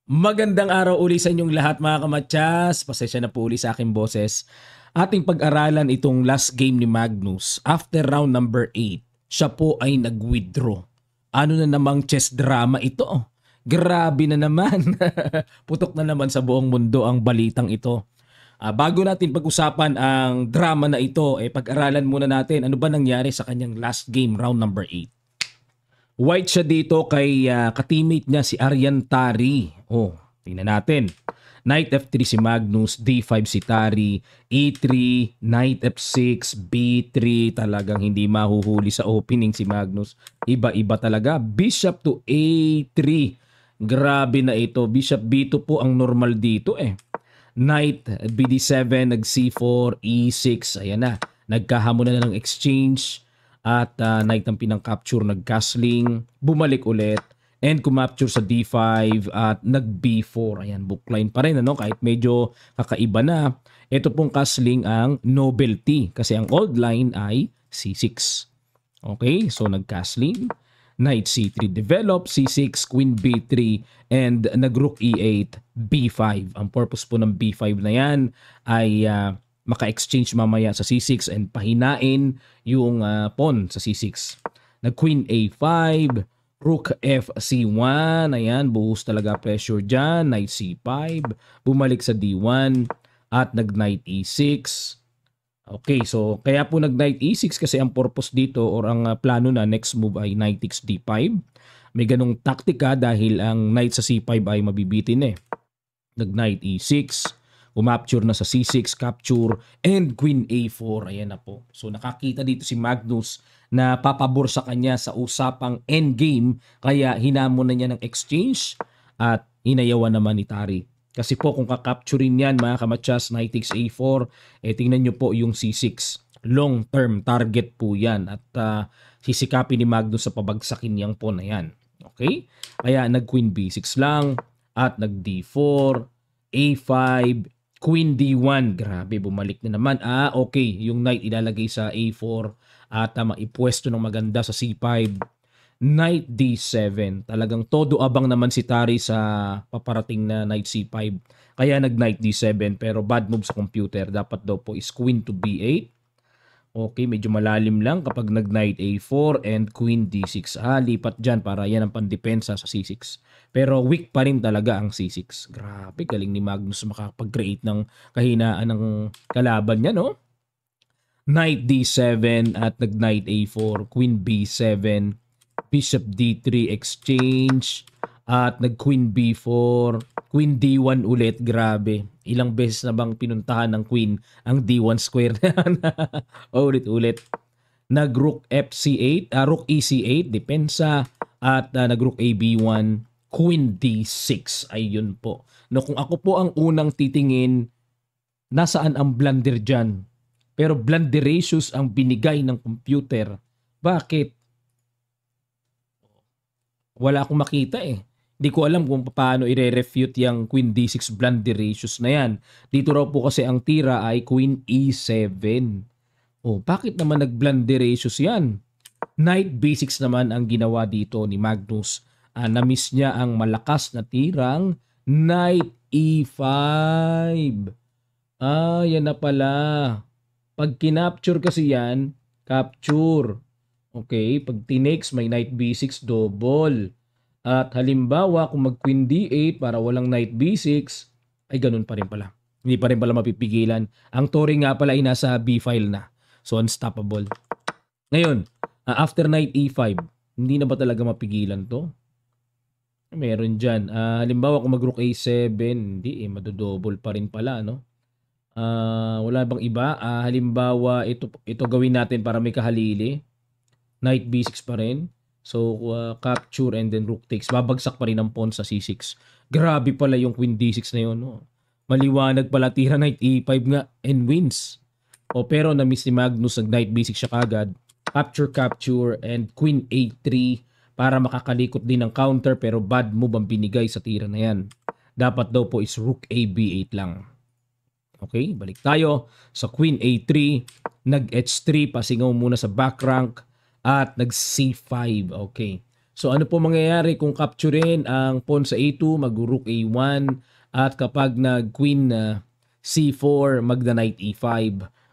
Magandang araw uli sa inyong lahat mga kamatyas. Pasensya na po uli sa aking boses. Ating pag-aralan itong last game ni Magnus. After round number 8, siya po ay nag-withdraw. Ano na namang chess drama ito? Grabe na naman. Putok na naman sa buong mundo ang balitang ito. Bago natin pag-usapan ang drama na ito, pag-aralan muna natin ano ba nangyari sa kanyang last game, round number 8. White siya dito kay ka-teammate niya si Aryan Tari. Oh, tingnan natin. Knight F3 si Magnus, D5 si Tari, E3, Knight F6, B3, talagang hindi mahuhuli sa opening si Magnus. Iba-iba talaga. Bishop to A3. Grabe na ito. Bishop B2 po ang normal dito eh. Knight BD7, nag C4, E6, ayan na. Nagkahamon na ng exchange. At Knight ang pinang-capture, nag-castling, bumalik ulit, and kumapture sa D5 at nag-B4. Ayan, bookline pa rin, ano? Kahit medyo kakaiba na. Ito pong castling ang novelty kasi ang old line ay C6. Okay, so nag-castling, Knight C3 develop, C6, Queen B3, and nag-Rook E8, B5. Ang purpose po ng B5 na yan ay maka-exchange mamaya sa C6 and pahinain yung pawn sa C6. Nag-Queen A5, Rook F C1, ayan, buhos talaga pressure dyan, Knight C5, bumalik sa D1, at nag-Knight E6. Okay, so kaya po nag-Knight E6 kasi ang purpose dito or ang plano na next move ay Knight takes D5. May ganong taktika dahil ang Knight sa C5 ay mabibitin eh. Nag-Knight E6, umapture na sa C6, capture, and Queen A4. Ayan na po. So nakakita dito si Magnus na papabor sa kanya sa usapang endgame, kaya hinamon na niya ng exchange at hinayawan naman ni Tari. Kasi po kung kakapturin yan mga kamatsas, Knight takes A4, tingnan nyo po yung C6. Long term target po yan at sisikapin ni Magnus sa pabagsakin niyang pawn na yan. Okay? Kaya nag-Queen B6 lang at nag-D4, A5, Queen D1, grabe, bumalik na naman. Okay, yung Knight ilalagay sa A4 at maipwesto ng maganda sa C5. Knight D7, talagang todo abang naman si Tari sa paparating na Knight C5. Kaya nag-Knight D7 pero bad move sa computer. Dapat daw po is Queen to B8. Okay, medyo malalim lang kapag nag-Knight A4 and Queen D6. Lipat dyan para yan ang pandepensa sa C6. Pero weak pa rin talaga ang C6. Grabe, galing ni Magnus makapag-create ng kahinaan ng kalaban niya, no? Knight D7 at nag-Knight A4, Queen B7, Bishop D3 exchange, at nag-Queen B4, Queen D1 ulit, grabe. Ilang beses na bang pinuntahan ng Queen ang D1 square na yan? Ulit-ulit. Nag-Rook FC8, Rook EC8, depensa, at nag-Rook AB1, Queen D6. Ayun po. No, kung ako po ang unang titingin, nasaan ang blunder dyan? Pero blunderacious ang binigay ng computer. Bakit? Wala akong makita eh. Hindi ko alam kung paano i-refute yung Queen D6 blunderacious na yan. Dito raw po kasi ang tira ay Queen E7. Bakit naman nag-blunderacious yan? Knight B6 naman ang ginawa dito ni Magnus. Na-miss niya ang malakas na tirang Knight E5. Yan na pala. Pag kinapture kasi yan, capture. Okay, pag tinakes may Knight B6 double. At halimbawa kung mag Queen D8 para walang Knight B6, ay ganun pa rin pala. Hindi pa rin pala mapipigilan. Ang Tori nga pala ay nasa B file na. So unstoppable. Ngayon, after Knight E5, hindi na ba talaga mapigilan to? Meron dyan. Halimbawa kung mag Rook A7, hindi madodouble pa rin pala, no? Wala bang iba? Halimbawa, ito gawin natin para may kahalili. Knight B6 pa rin. So, capture and then Rook takes. Babagsak pa rin ang pawn sa C6. Grabe pala yung Queen D6 na yun. No? Maliwanag pala, tira Knight E5 nga and wins. Pero na-miss ni Magnus ang Knight B6 siya kagad. Capture, and Queen A3 para makakalikot din ng counter pero bad move ang binigay sa tira na yan. Dapat daw po is Rook AB8 lang. Okay, balik tayo sa Queen A3. Nag-H3, pasingaw muna sa back rank. At nag C5. Okay. So ano po mangyayari kung capturein ang pawn sa A2, mag-rook A1, at kapag nag-queen C4, magda-knight E5,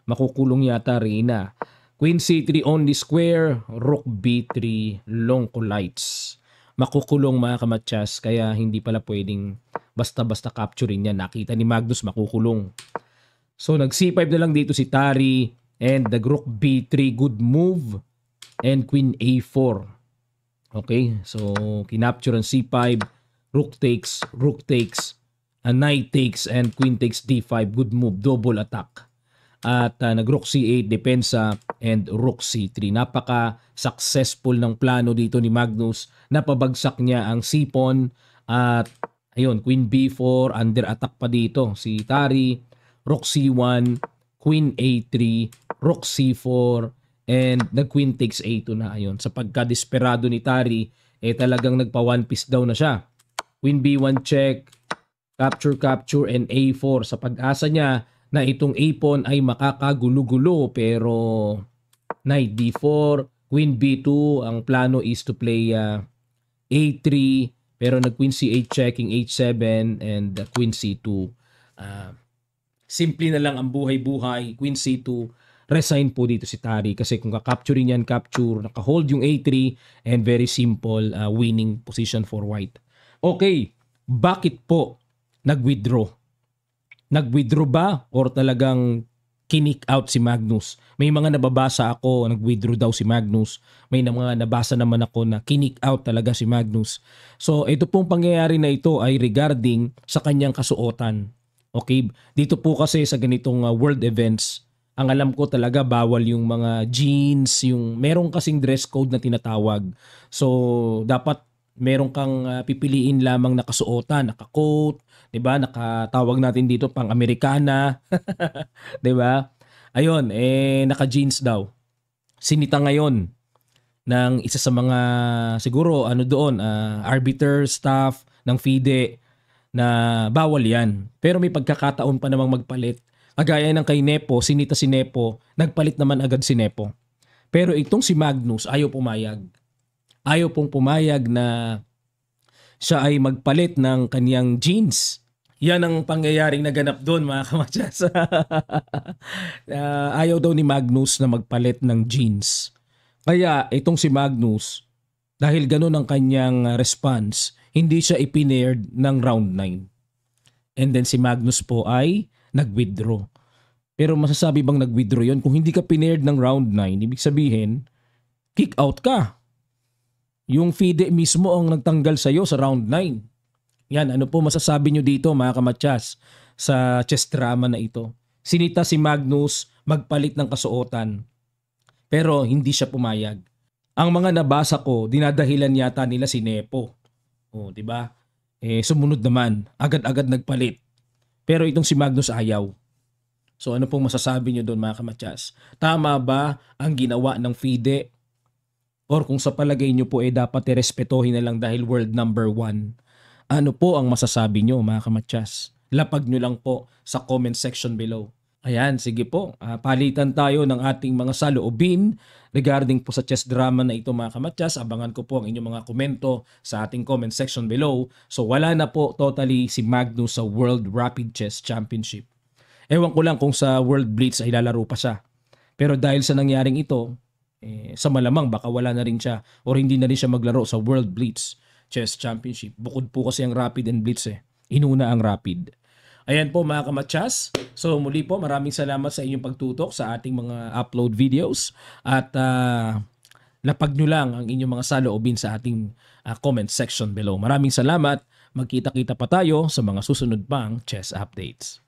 makukulong yata Reyna. Queen C3 only square, rook B3, long colites. Makukulong mga kamatsas, kaya hindi pala pwedeng basta-basta capturein yan. Nakita ni Magnus, makukulong. So nag C5 na lang dito si Tari, and nag-rook B3, good move, and queen A4. Okay, so kinapture ang C5, rook takes, a knight takes, and queen takes D5, good move, double attack. At nag-rook C8, depensa, and rook C3. Napaka-successful ng plano dito ni Magnus. Napabagsak niya ang C-pawn, at ayun, queen B4, under attack pa dito si Tari, rook C1, queen A3, rook C4, and nag-queen takes A2 na. Ayun, sa pagka-desperado ni Tari, talagang nagpa-one piece daw na siya. Queen B1 check, capture, and A4 sa pag-asa niya na itong A-pawn ay makakagulo-gulo, pero knight D4, queen B2, ang plano is to play A3, pero nag-queen C8 checking, H7, and queen C2. Simple na lang ang buhay-buhay, queen C2, resign po dito si Tari, kasi kung kakapturin yan, capture, naka-hold yung A3, and very simple winning position for white. Okay, bakit po nag-withdraw? Nag-withdraw ba or talagang kinik out si Magnus? May mga nababasa ako, nag-withdraw daw si Magnus. May mga nabasa naman ako na kinik out talaga si Magnus. So ito pong pangyayari na ito ay regarding sa kanyang kasuotan. Okay, dito po kasi sa ganitong world events, ang alam ko talaga bawal yung mga jeans, yung merong kasing dress code na tinatawag. So dapat meron kang pipiliin lamang na kasuotan, naka-coat, 'di ba? Nakatawag natin dito pang Americana, 'di ba? Ayun, naka-jeans daw. Sinita ngayon ng isa sa mga siguro ano doon, arbiter staff ng FIDE na bawal 'yan. Pero may pagkakataon pa namang magpalit. Kagaya ng kay Nepo, sinita si Nepo, nagpalit naman agad si Nepo. Pero itong si Magnus ayaw pumayag. Ayaw pong pumayag na siya ay magpalit ng kaniyang jeans. Yan ang pangyayaring naganap doon mga kamatsas. Ayaw daw ni Magnus na magpalit ng jeans. Kaya itong si Magnus, dahil ganun ang kanyang response, hindi siya ipinaired ng round 9. And then si Magnus po ay nag-withdraw. Pero masasabi bang nag-withdraw yun? Kung hindi ka pinaired ng round 9, ibig sabihin, kick out ka. Yung FIDE mismo ang nagtanggal sa iyo sa round 9. Yan, ano po masasabi nyo dito mga kamatsas sa chess drama na ito? Sinita si Magnus magpalit ng kasuotan, pero hindi siya pumayag. Ang mga nabasa ko, dinadahilan yata nila si Nepo. O, di ba? Sumunod naman, agad-agad nagpalit. Pero itong si Magnus ayaw. So ano pong masasabi nyo doon mga kamatsas? Tama ba ang ginawa ng FIDE? Or kung sa palagay nyo po dapat irespetohin na lang dahil world number 1. Ano po ang masasabi nyo mga kamatsas? Lapag nyo lang po sa comment section below. Ayan, sige po. Palitan tayo ng ating mga saloobin regarding po sa chess drama na ito mga kamatsas. Abangan ko po ang inyong mga komento sa ating comment section below. So wala na po totally si Magnus sa World Rapid Chess Championship. Ewan ko lang kung sa World Blitz ay lalaro pa siya. Pero dahil sa nangyaring ito, sa malamang baka wala na rin siya or hindi na rin siya maglaro sa World Blitz Chess Championship. Bukod po kasi ang Rapid and Blitz inuna ang Rapid. Ayan po mga kamatsas. So muli po maraming salamat sa inyong pagtutok sa ating mga upload videos at lapag nyo lang ang inyong mga saloobin sa ating comment section below. Maraming salamat. Magkita-kita pa tayo sa mga susunod pang chess updates.